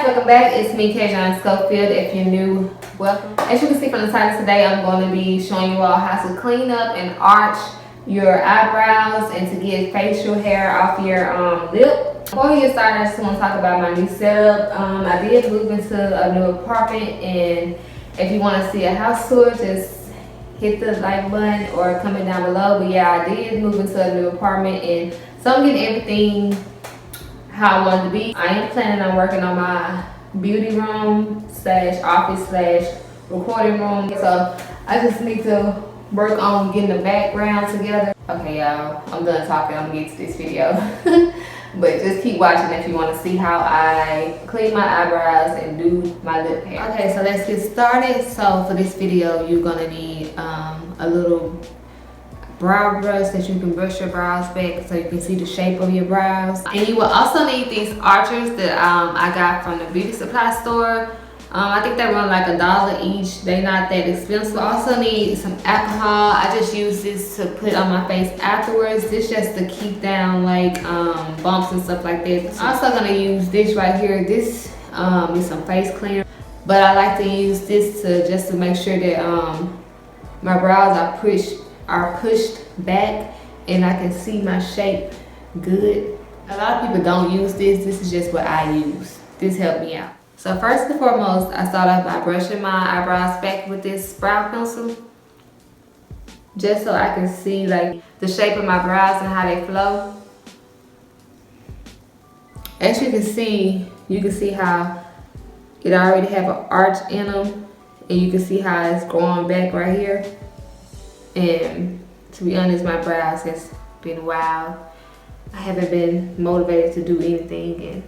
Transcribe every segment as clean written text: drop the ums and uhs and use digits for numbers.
guys, welcome back. It's me, Kajan Schofield. If you're new, welcome. As you can see from the title today, I'm going to be showing you all how to clean up and arch your eyebrows and to get facial hair off your lip. Before we get started, I just want to talk about my new setup. I did move into a new apartment, and if you want to see a house tour, just hit the like button or comment down below. But yeah, I did move into a new apartment, and so I'm getting everything how I wanted to be. I am planning on working on my beauty room slash office slash recording room. So I just need to work on getting the background together. Okay y'all, I'm done talking. I'm gonna get to this video. But just keep watching if you want to see how I clean my eyebrows and do my lip hair. Okay, so let's get started. So for this video, you're gonna need a little brow brush that you can brush your brows back so you can see the shape of your brows. And you will also need these archers that I got from the beauty supply store. I think they run like $1 each. They're not that expensive. I also need some alcohol. I just use this to put on my face afterwards. This just to keep down like bumps and stuff like that. I'm also gonna use this right here. This is some face cleaner, but I like to use this to just to make sure that my brows are pushed back and I can see my shape good. A lot of people don't use this. This is just what I use. This helped me out. So first and foremost, I start off by brushing my eyebrows back with this brow pencil, just so I can see like the shape of my brows and how they flow. As you can see how it already have an arch in them, and you can see how it's growing back right here. And to be honest, my brows has been wild. I haven't been motivated to do anything, and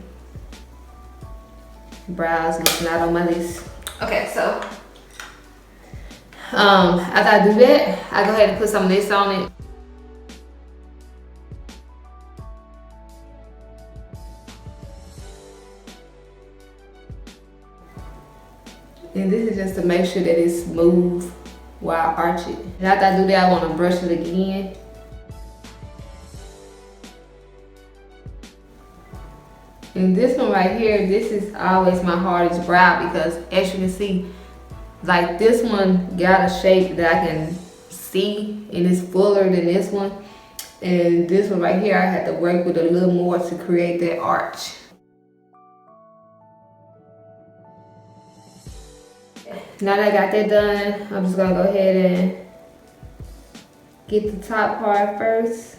brows is not on my list. Okay, so after I do that, I go ahead and put some of this on it. And this is just to make sure that it's smooth while I arch it. And after I do that, I want to brush it again. And this one right here, this is always my hardest brow because as you can see, like this one got a shape that I can see and it's fuller than this one. And this one right here, I had to work with a little more to create that arch. Now that I got that done, I'm just gonna go ahead and get the top part first.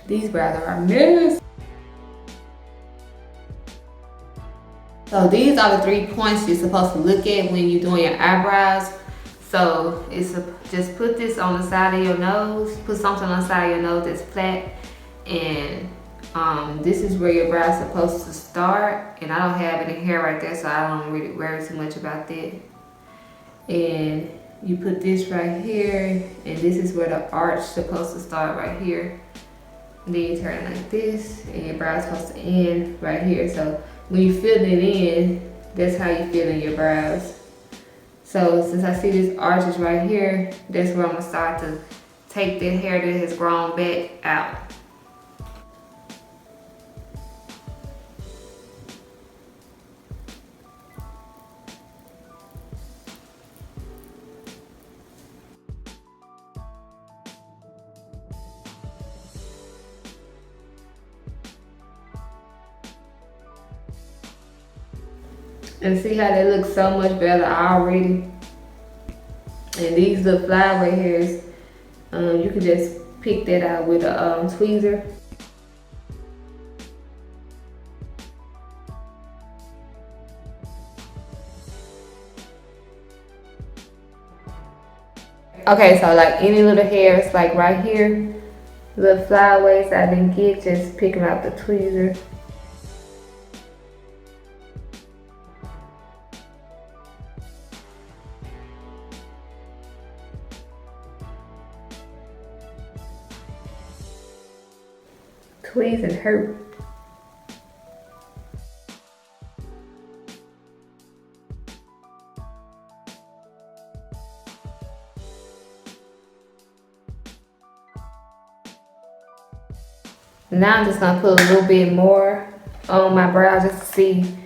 These brows are a mess. So these are the 3 points you're supposed to look at when you're doing your eyebrows. So it's just put this on the side of your nose, put something on the side of your nose that's flat, and this is where your brows are supposed to start. And I don't have any hair right there, so I don't really worry too much about that. And you put this right here, and this is where the arch is supposed to start right here. And then you turn it like this, and your brow is supposed to end right here. So when you fill it in, that's how you fill in your brows. So since I see this arch is right here, that's where I'm gonna start to take that hair that has grown back out. And see how they look so much better already. And these little flyaway hairs, you can just pick that out with a tweezer. Okay, so like any little hairs, like right here, little flyaways I didn't get, just pick them out the tweezer. Tweeze and hurt. Now I'm just gonna put a little bit more on my brow just to see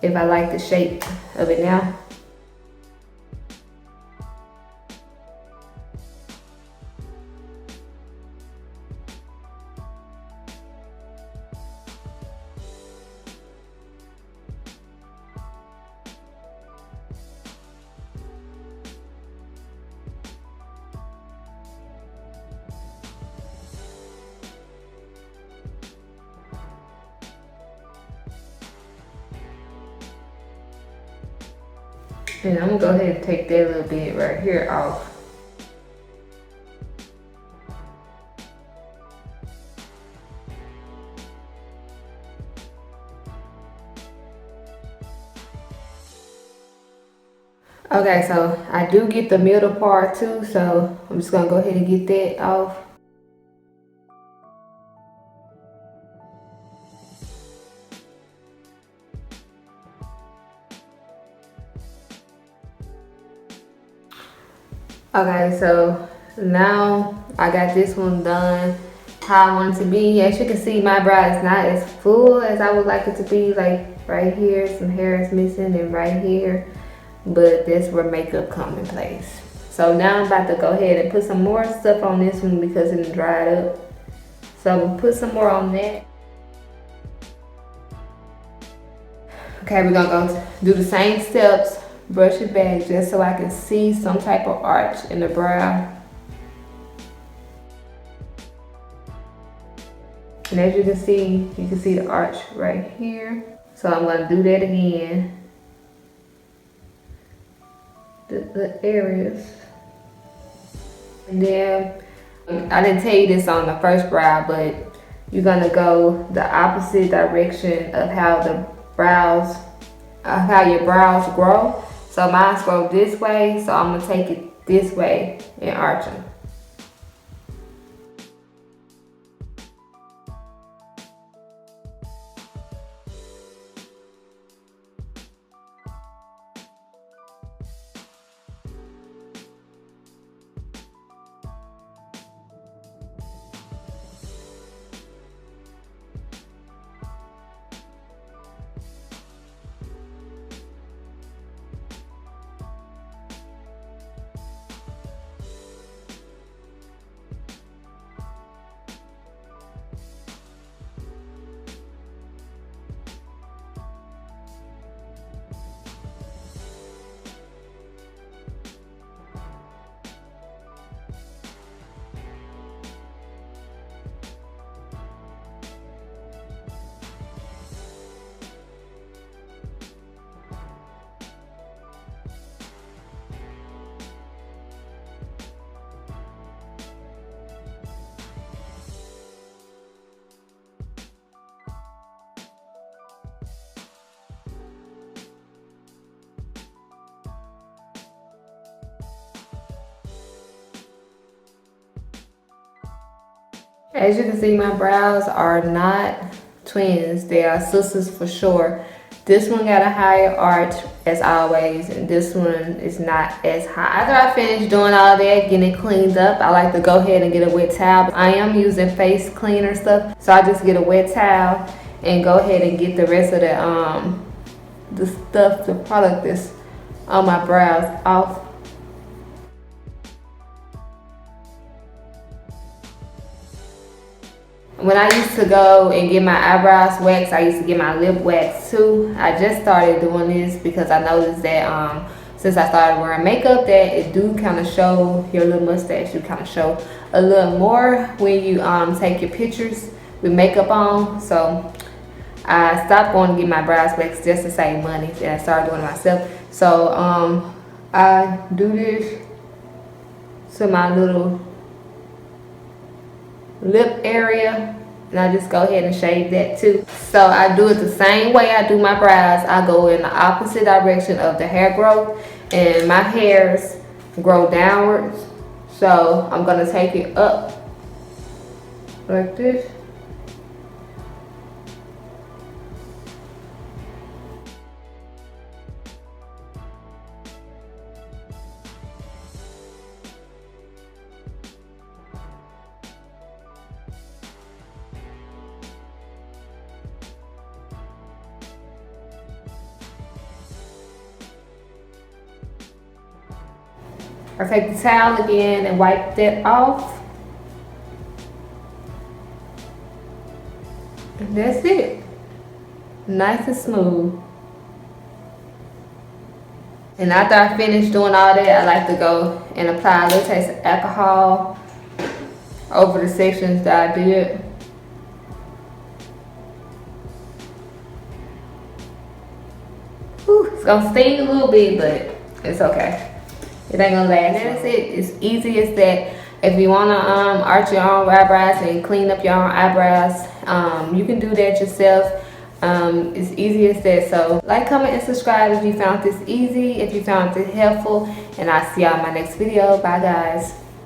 if I like the shape of it now. And I'm gonna go ahead and take that little bit right here off. Okay, so I do get the middle part too, so I'm just gonna go ahead and get that off. Okay, so now I got this one done how I want it to be. As you can see, my brow is not as full as I would like it to be. Like right here, some hair is missing, and right here, but that's where makeup comes in place. So now I'm about to go ahead and put some more stuff on this one because it dried up. So I'm gonna put some more on that. Okay, we're gonna go do the same steps, brush it back just so I can see some type of arch in the brow. And as you can see the arch right here. So I'm gonna do that again. The areas. And then, I didn't tell you this on the first brow, but you're gonna go the opposite direction of how your brows grow. So mine grow this way, so I'm gonna take it this way and arch them. As you can see, my brows are not twins. They are sisters for sure. This one got a higher arch as always, and this one is not as high. After I finish doing all that, getting it cleaned up, I like to go ahead and get a wet towel. I am using face cleaner stuff, so I just get a wet towel and go ahead and get the rest of the product that's on my brows off. When I used to go and get my eyebrows waxed, I used to get my lip waxed too. I just started doing this because I noticed that since I started wearing makeup, that it do kind of show your little mustache. You kind of show a little more when you take your pictures with makeup on. So I stopped going to get my brows waxed just to save money, and I started doing it myself. So I do this to my little lip area, and I just go ahead and shave that too. So I do it the same way I do my brows. I go in the opposite direction of the hair growth, and my hairs grow downwards. So I'm gonna take it up like this. I take the towel again and wipe that off. And that's it. Nice and smooth. And after I finish doing all that, I like to go and apply a little taste of alcohol over the sections that I did. Whew, it's gonna sting a little bit, but it's okay. It ain't gonna last. And that's it. It's easy as that. If you wanna arch your own eyebrows and clean up your own eyebrows, you can do that yourself. It's easy as that. So like, comment, and subscribe if you found this easy, if you found this helpful, and I'll see y'all in my next video. Bye guys.